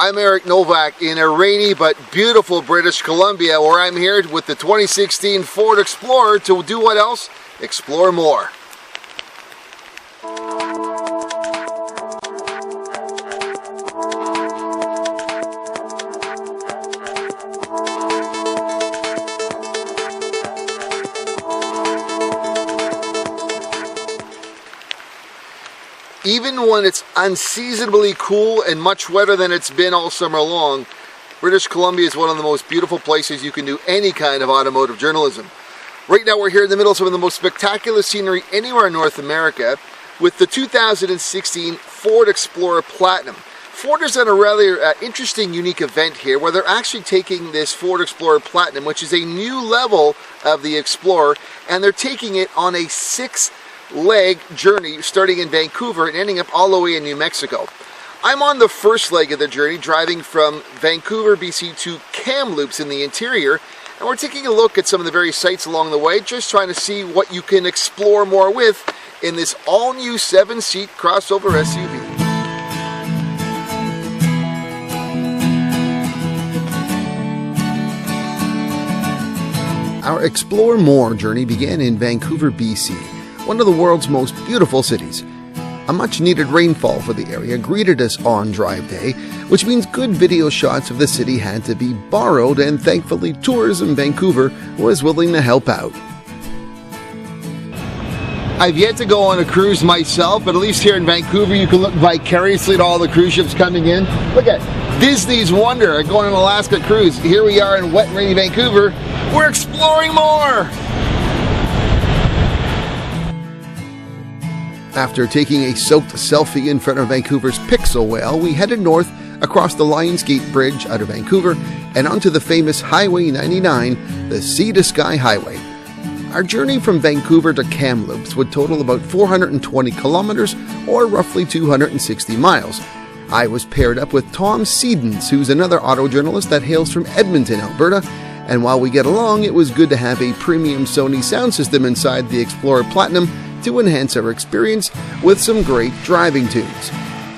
I'm Eric Novak in a rainy but beautiful British Columbia, where I'm here with the 2016 Ford Explorer to do what else? Explore more. Even when it's unseasonably cool and much wetter than it's been all summer long, British Columbia is one of the most beautiful places you can do any kind of automotive journalism. Right now we're here in the middle of some of the most spectacular scenery anywhere in North America with the 2016 Ford Explorer Platinum. Ford has done a rather interesting, unique event here where they're actually taking this Ford Explorer Platinum, which is a new level of the Explorer, and they're taking it on a 6-leg journey starting in Vancouver and ending up all the way in New Mexico. I'm on the first leg of the journey, driving from Vancouver, BC to Kamloops in the interior, and we're taking a look at some of the various sites along the way, just trying to see what you can explore more with in this all-new 7-seat crossover SUV. Our Explore More journey began in Vancouver, BC, one of the world's most beautiful cities. A much-needed rainfall for the area greeted us on drive day, which means good video shots of the city had to be borrowed, and thankfully Tourism Vancouver was willing to help out. I've yet to go on a cruise myself, but at least here in Vancouver you can look vicariously at all the cruise ships coming in. Look at Disney's Wonder going on an Alaska cruise. Here we are in wet and rainy Vancouver. We're exploring more! After taking a soaked selfie in front of Vancouver's Pixel Whale, we headed north across the Lionsgate Bridge out of Vancouver and onto the famous Highway 99, the Sea to Sky Highway. Our journey from Vancouver to Kamloops would total about 420 kilometers, or roughly 260 miles. I was paired up with Tom Seedens, who's another auto journalist that hails from Edmonton, Alberta, and while we get along, it was good to have a premium Sony sound system inside the Explorer Platinum to enhance our experience with some great driving tunes.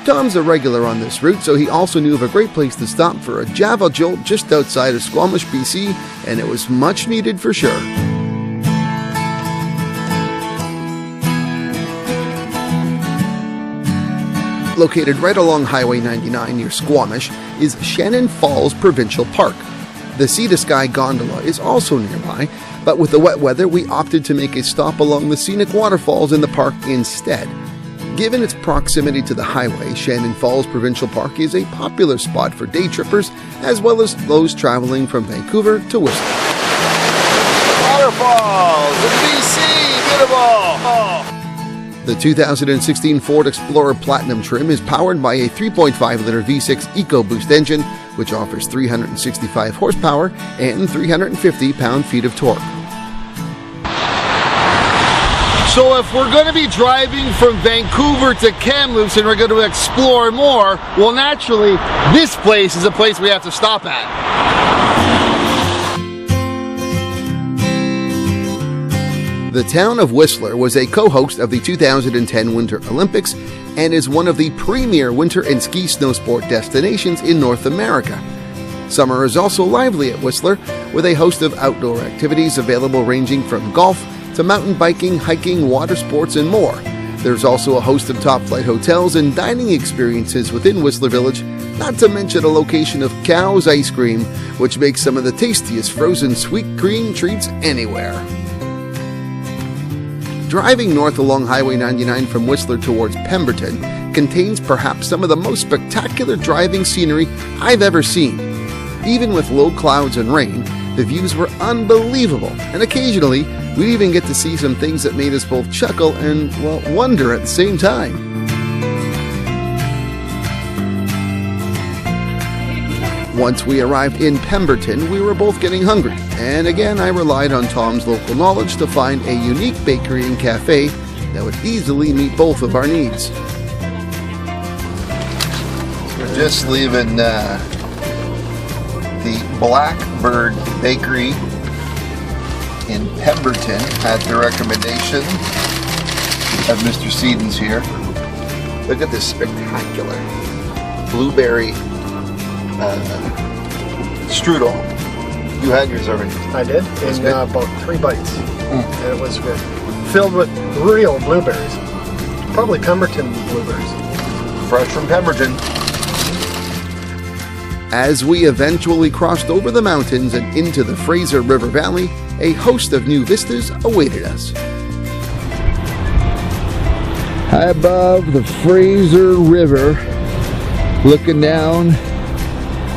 Tom's a regular on this route, so he also knew of a great place to stop for a Java Jolt just outside of Squamish, BC, and it was much needed for sure. Located right along Highway 99 near Squamish is Shannon Falls Provincial Park. The Sea to Sky gondola is also nearby, but with the wet weather we opted to make a stop along the scenic waterfalls in the park instead. Given its proximity to the highway, Shannon Falls Provincial Park is a popular spot for day trippers as well as those traveling from Vancouver to Whistler. Waterfalls in BC, beautiful! Oh. The 2016 Ford Explorer Platinum trim is powered by a 3.5-liter V6 EcoBoost engine, which offers 365 horsepower and 350 pound-feet of torque. So if we're going to be driving from Vancouver to Kamloops and we're going to explore more, well, naturally, this place is a place we have to stop at. The town of Whistler was a co-host of the 2010 Winter Olympics and is one of the premier winter and ski snowsport destinations in North America. Summer is also lively at Whistler, with a host of outdoor activities available ranging from golf to mountain biking, hiking, water sports, and more. There's also a host of top-flight hotels and dining experiences within Whistler Village, not to mention a location of Cow's Ice Cream, which makes some of the tastiest frozen sweet cream treats anywhere. Driving north along Highway 99 from Whistler towards Pemberton contains perhaps some of the most spectacular driving scenery I've ever seen. Even with low clouds and rain, the views were unbelievable, and occasionally we'd even get to see some things that made us both chuckle and, well, wonder at the same time. Once we arrived in Pemberton, we were both getting hungry, and again I relied on Tom's local knowledge to find a unique bakery and cafe that would easily meet both of our needs. We're just leaving the Blackbird Bakery in Pemberton at the recommendation of Mr. Seedens here. Look at this spectacular blueberry strudel. You had yours already. I did, in about 3 bites. And it was good. Filled with real blueberries. Probably Pemberton blueberries. Fresh from Pemberton. As we eventually crossed over the mountains and into the Fraser River Valley, a host of new vistas awaited us. High above the Fraser River, looking down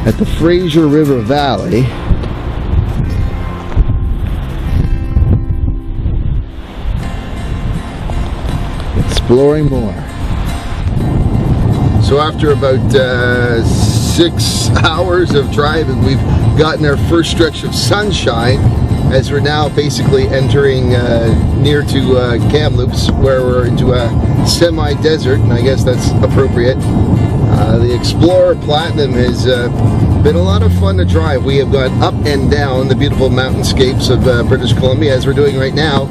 at the Fraser River Valley, exploring more. So after about 6 hours of driving, we've gotten our first stretch of sunshine as we're now basically entering near to Kamloops, where we're into a semi-desert, and I guess that's appropriate. The Explorer Platinum has been a lot of fun to drive. We have gone up and down the beautiful mountainscapes of British Columbia, as we're doing right now.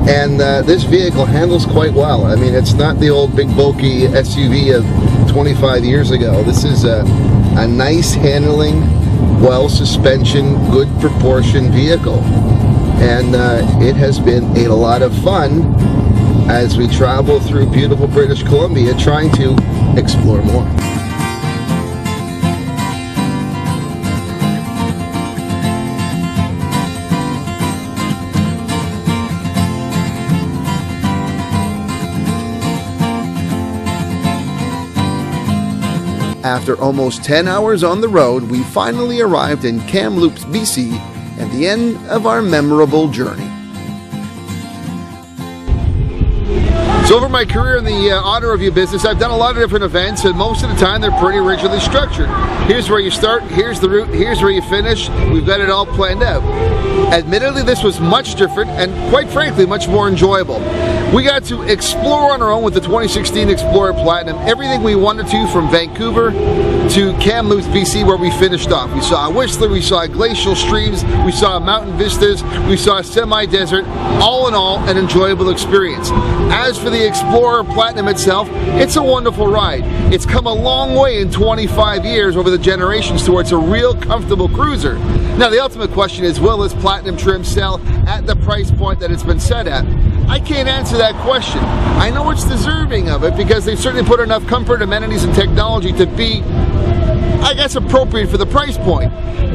And this vehicle handles quite well. I mean, it's not the old big bulky SUV of 25 years ago. This is a nice handling, well suspension, good proportion vehicle. And it has been a lot of fun as we travel through beautiful British Columbia trying to explore more. After almost 10 hours on the road, we finally arrived in Kamloops, BC, at the end of our memorable journey. So over my career in the auto review business, I've done a lot of different events, and most of the time they're pretty rigidly structured. Here's where you start, here's the route, here's where you finish. We've got it all planned out. Admittedly, this was much different and, quite frankly, much more enjoyable. We got to explore on our own with the 2016 Explorer Platinum everything we wanted to, from Vancouver to Kamloops, BC, where we finished off. We saw Whistler, we saw glacial streams, we saw mountain vistas, we saw semi-desert. All in all, an enjoyable experience. As for the Explorer Platinum itself, it's a wonderful ride. It's come a long way in 25 years over the generations towards a real comfortable cruiser. Now, the ultimate question is, will this Platinum trim sell at the price point that it's been set at? I can't answer that question. I know it's deserving of it because they've certainly put enough comfort, amenities, and technology to be, I guess, appropriate for the price point.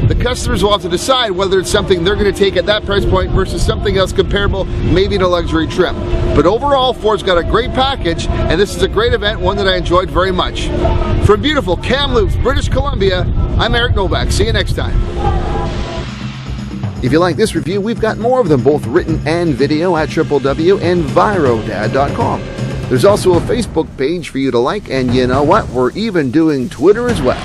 The customers will have to decide whether it's something they're going to take at that price point versus something else comparable, maybe in a luxury trim. But overall, Ford's got a great package, and this is a great event, one that I enjoyed very much. From beautiful Kamloops, British Columbia, I'm Eric Novak. See you next time. If you like this review, we've got more of them, both written and video, at www.envirodad.com. There's also a Facebook page for you to like, and you know what? We're even doing Twitter as well.